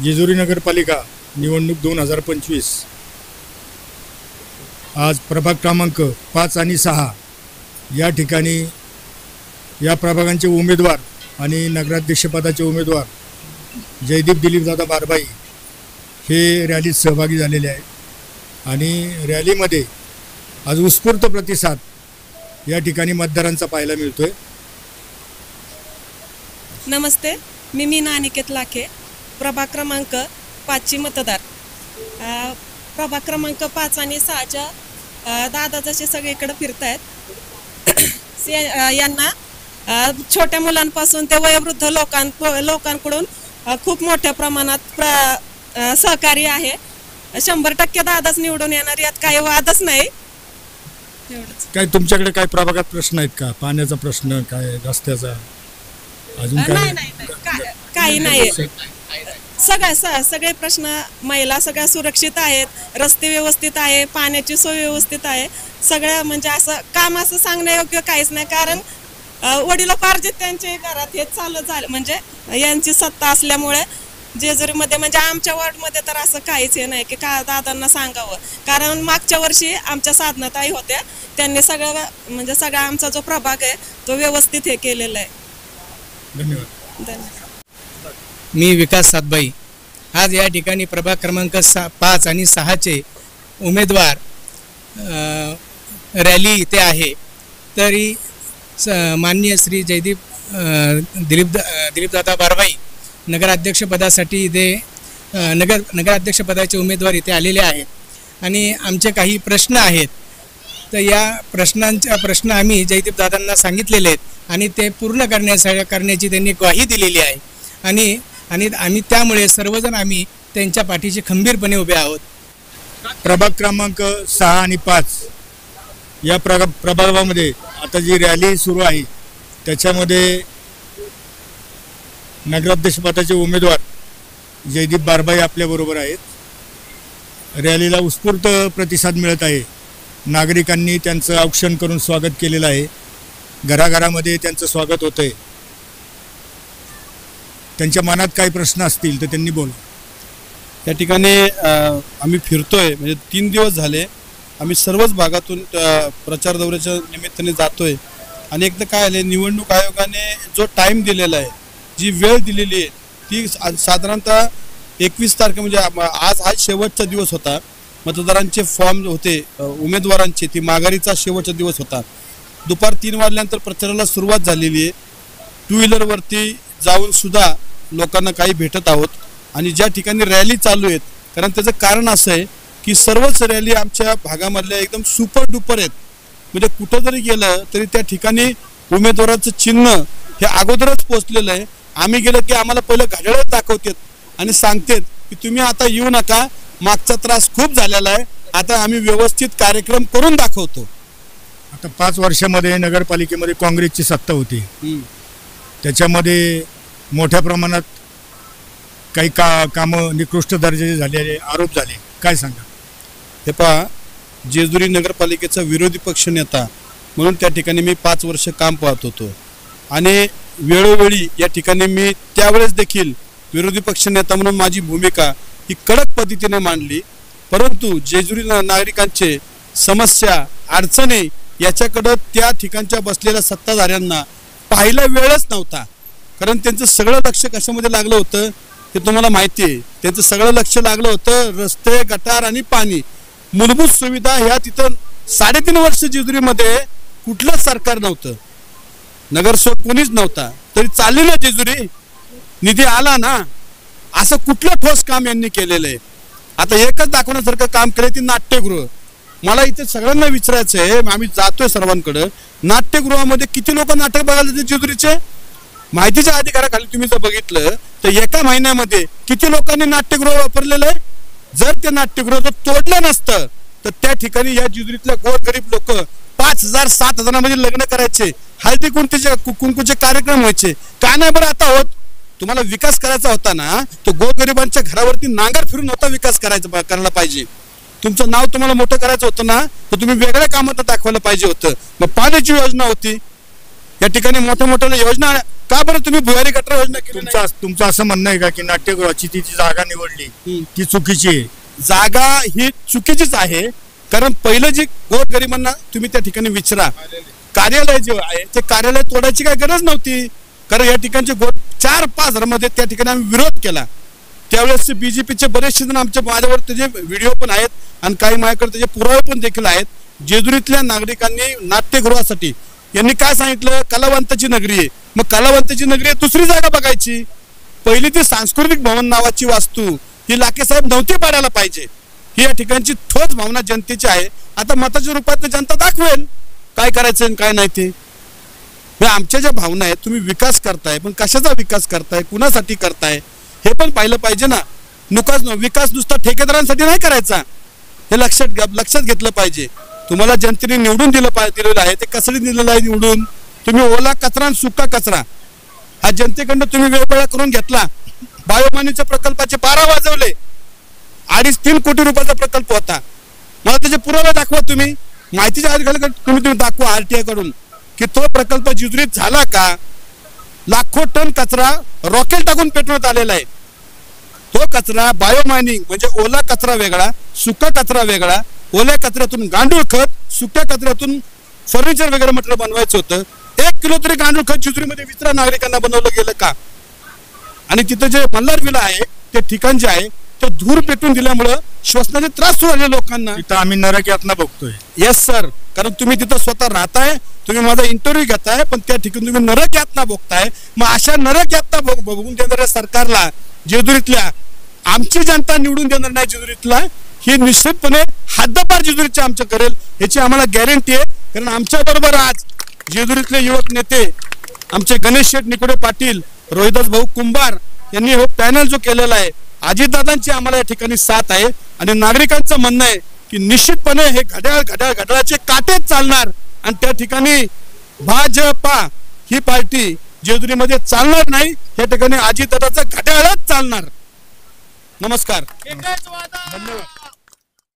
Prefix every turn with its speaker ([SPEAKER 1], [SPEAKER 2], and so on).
[SPEAKER 1] जेजुरी नगरपालिका निवडणूक 2025 आज प्रभाग क्रमांक 5 आणि 6 या ठिकाणी या प्रभागांचे उमेदवार आणि नगराध्यक्षपदाचे उमेदवार जयदीप दिलीपदादा बारबाई हे रॅलीत सहभागी झालेले आहेत आणि रॅलीमध्ये आज उत्स्फूर्त प्रतिसाद या ठिकाणी मतदारांचा पाहायला मिळतोय।
[SPEAKER 2] नमस्ते, मी मीना अनिकेत लाखे, प्रभाग क्रमांक 5ची मतदार। प्रभाग क्रमांक 5 आणि 6च्या दादा जसे सगळीकडे फिरतायत यांना छोट्या मुलांपासून ते वयोवृद्ध लोकांकडून खूप मोठ्या प्रमाणात सहकार्य आहे। 100% दादाच निवडून येणार, यात काही वादच नाही।
[SPEAKER 1] काय तुमच्याकडे काय प्रभागात प्रश्न आहेत का? पाण्याचा प्रश्न, काय रस्त्याचा, अजून
[SPEAKER 2] काही नाही। सगळे प्रश्न, महिला सगळ्या सुरक्षित आहेत, रस्ते व्यवस्थित आहे, पाण्याची सोय व्यवस्थित आहे, सगळं म्हणजे असं काम असं सांगण्यायोग्य काहीच नाही। कारण वडिलोपार्जित त्यांचे घरात हे चालू झालं, म्हणजे यांची सत्ता असल्यामुळे जेजुरीमध्ये म्हणजे आमच्या वॉर्डमध्ये तर असं काहीच हे नाही की का दादांना सांगावं। कारण मागच्या वर्षी आमच्या साधनाताई होत्या, त्यांनी सगळं म्हणजे सगळा आमचा जो प्रभाग आहे तो व्यवस्थित हे केलेला आहे।
[SPEAKER 1] धन्यवाद।
[SPEAKER 3] मी विकास सातबाई। आज या ठिकाणी प्रभाग क्रमांक 5 आणि 6चे उमेदवार रॅली इथे आहे। तरी माननीय श्री जयदीप दिलीपदादा बारबाई नगराध्यक्षपदासाठी इथे नगराध्यक्षपदाचे उमेदवार इथे आलेले आहेत आणि आमचे काही प्रश्न आहेत। तर या प्रश्न आम्ही जयदीप दादांना सांगितलेले आहेत आणि ते पूर्ण करण्याची त्यांनी ग्वाही दिलेली आहे आणि आम्ही त्यामुळे सर्वजण आम्ही त्यांच्या पाठीशी खंबीरपणे उभे आहोत।
[SPEAKER 1] प्रभाग क्रमांक 6 आणि 5 या प्रभागामध्ये आता जी रॅली सुरू आहे त्याच्यामध्ये नगराध्यक्षपदाचे उमेदवार जयदीप बारबाई आपल्याबरोबर आहेत। रॅलीला उत्स्फूर्त प्रतिसाद मिळत आहे। नागरिकांनी त्यांचं औक्षण करून स्वागत केलेलं आहे, घराघरामध्ये त्यांचं स्वागत होतंय। त्यांच्या मनात काही प्रश्न असतील तर त्यांनी बोला।
[SPEAKER 4] या ठिकाणी आम्ही फिरतोय, म्हणजे 3 दिवस झाले आम्ही सर्वच भागातून प्रचार दौऱ्याच्या निमित्ताने जातोय आणि एकदा काय आले, निवडणूक आयोगाने जो टाईम दिलेला आहे, जी वेळ दिलेली आहे ती साधारणतः 21 तारखे म्हणजे आज हा शेवटचा दिवस होता। मतदारांचे फॉर्म होते उमेदवारांचे, ती माघारीचा शेवटचा दिवस होता। दुपार 3 वाजल्यानंतर प्रचाराला सुरुवात झालेली आहे। 2 व्हीलरवरती जाऊन सुद्धा लोकांना काही भेटत आहोत आणि ज्या ठिकाणी रॅली चालू आहेत, कारण त्याचं कारण असं आहे की सर्वच रॅली आमच्या भागामधल्या एकदम सुपर डुपर आहेत। म्हणजे कुठं जरी गेलं तरी त्या ठिकाणी उमेदवाराचं चिन्ह हे अगोदरच पोचलेलं आहे। आम्ही गेलो की आम्हाला पहिलं घड्याळच दाखवतात आणि सांगतात की तुम्ही आता येऊ नका, मागचा त्रास खूप झालेला आहे, आता आम्ही व्यवस्थित कार्यक्रम करून दाखवतो।
[SPEAKER 1] आता 5 वर्षामध्ये नगरपालिकेमध्ये काँग्रेसची सत्ता होती, त्याच्यामध्ये मोठ्या प्रमाणात काही कामं निकृष्ट दर्जाचे झालेले आरोप झाले, काय सांगा?
[SPEAKER 4] हे पहा, जेजुरी नगरपालिकेचा विरोधी पक्ष नेता म्हणून त्या ठिकाणी मी 5 वर्ष काम पाहत होतो आणि वेळोवेळी या ठिकाणी मी त्यावेळेस देखील विरोधी पक्ष नेता म्हणून माझी भूमिका ही कडक पद्धतीने मांडली। परंतु जेजुरी नागरिकांचे समस्या, अडचणी याच्याकडं त्या ठिकाणच्या बसलेल्या सत्ताधाऱ्यांना पाहायला वेळच नव्हता। कारण त्यांचं सगळं लक्ष कशामध्ये लागलं होतं हे तुम्हाला माहिती आहे। त्यांचं सगळं लक्ष लागलं होतं रस्ते, गटार आणि पाणी, मूलभूत सुविधा ह्या तिथं 3.5 वर्ष जेजुरीमध्ये कुठलंच सरकार नव्हतं, नगरसेवक कोणीच नव्हता, तरी चालली ना जेजुरी, निधी आला ना, असं कुठलं ठोस काम यांनी केलेलं आहे। आता एकच दाखवण्यासारखं काम केलं ती नाट्यगृह। मला इथे सगळ्यांना विचारायचं आहे, आम्ही जातोय सर्वांकडे, नाट्यगृहामध्ये किती लोक नाटक बघायला येतात जेजुरीचे? माहितीच्या अधिकाराखाली तुम्ही जर बघितलं तर एका महिन्यामध्ये किती लोकांनी नाट्यगृह वापरलेलं आहे? जर ते नाट्यगृह जर तोडलं नसतं तर त्या ठिकाणी या जेजुरीतल्या गोरगरीब लोक 5,000 7,000 मध्ये लग्न करायचे, हळदी कुंकूचे कार्यक्रम व्हायचे, का नाही बरं आता होत? तुम्हाला विकास करायचा होता ना, तो गोरगरिबांच्या घरावरती नांगर फिरून होता विकास करायला पाहिजे। तुमचं नाव तुम्हाला मोठं करायचं होतं ना, तर तुम्ही वेगळ्या कामात दाखवायला पाहिजे होतं। मग पाण्याची योजना होती, या ठिकाणी मोठ्या योजना का बरं तुम्ही भुयारी गटर योजना केली नाही?
[SPEAKER 1] तुमचं असं म्हणणं आहे का की नाट्यगृहाची ती जी जागा निवडली ती चुकीची आहे?
[SPEAKER 4] जागा ही चुकीचीच आहे, कारण पहिलं जे गोरगरिबांना तुम्ही त्या ठिकाणी विचारा, कार्यालय जे आहे ते कार्यालय तोडायची काय गरज नव्हती, कारण या ठिकाणचे 4-5 मध्ये त्या ठिकाणी आम्ही विरोध केला. त्यावेळेस बीजेपीचे बरेचसे जण माझ्यावर त्याचे व्हिडिओ पण आहेत आणि काही माझ्याकडे त्याचे पुरावे पण देखील आहेत. जेजुरीतल्या नागरिकांनी नाट्यगृहासाठी यांनी काय सांगितलं, कलावंताची नगरी आहे. मग कलावंताची नगरी आहे, दुसरी जागा बघायची. पहिली ती सांस्कृतिक भवन नावाची वास्तू ही लाखे साहेब नव्हती पाडायला पाहिजे. ही या ठिकाणची ठोस भावना जनतेची आहे. आता मताच्या रूपात जनता दाखवेल काय करायचं आणि काय नाही ते. आमच्या ज्या भावना आहेत, तुम्ही विकास करताय पण कशाचा विकास करताय, कुणासाठी करताय हे पण पाहिलं पाहिजे ना. विकास नुसता ठेकेदारांसाठी नाही करायचा, हे लक्षात घेतलं पाहिजे. तुम्हाला जनतेने निवडून दिलेलं आहे, ते कचरा दिलेलं आहे निवडून. तुम्ही ओला कचरा आणि सुका कचरा हा जनतेकडनं तुम्ही वेगवेगळा करून घेतला. बायोमानीच्या प्रकल्पाचे 12 वाजवले. 2.5-3 कोटी रुपयाचा प्रकल्प होता. मला त्याचे पुरावे दाखवा तुम्ही. माहितीच्या अधिकाऱ्याकडे तुम्ही दाखवा RTI कडून की तो प्रकल्प जेजुरीत झाला का. लाखो टन कचरा रॉकेल टाकून पेटवण्यात आलेला आहे. तो कचरा बायोमायनिंग म्हणजे ओला कचरा वेगळा, सुका कचरा वेगळा. ओल्या कचऱ्यातून गांडूळ खत, सुक्या कचऱ्यातून फर्निचर वगैरे मटेरियल बनवायचं होतं. 1 किलो तरी गांडूळ खत जेजुरीमध्ये वितरण नागरिकांना बनवलं गेलं का. आणि तिथं जे मल्हार विला आहे ते ठिकाण जे आहे ते धूर पेटून दिल्यामुळं श्वसनाचे त्रास सुरू झाले लोकांना.
[SPEAKER 1] तिथं आम्ही नरक यातना बघतोय.
[SPEAKER 4] येस सर, कारण तुम्ही तिथं स्वतः राहताय, तुम्ही माझा इंटरव्ह्यू घेताय, पण त्या ठिकाणी तुम्ही नरक यातना बघताय. मग अशा नरक यातना बघून देणाऱ्या सरकारला जेजुरीतल्या आमची जनता निवडून देणार नाही. जेजुरीतला ही निश्चितपणे हद्दपार जेजुरीची आमच्या करेल याची आम्हाला गॅरंटी आहे. कारण आमच्या बरोबर आज जेजुरीतले युवक नेते आमचे गणेश शेठ निकोडे पाटील, रोहिदास भाऊ कुंभार यांनी हो पॅनल जो केलेला आहे, अजितदादांची आम्हाला या ठिकाणी साथ आहे. आणि नागरिकांचं म्हणणं आहे की निश्चितपणे हे घड्याळाचे काटेच चालणार आणि त्या ठिकाणी भाजपा ही पार्टी जेजुरीमध्ये चालणार नाही. या ठिकाणी अजितदादाचं घड्याळच चालणार. नमस्कार.
[SPEAKER 1] धन्यवाद.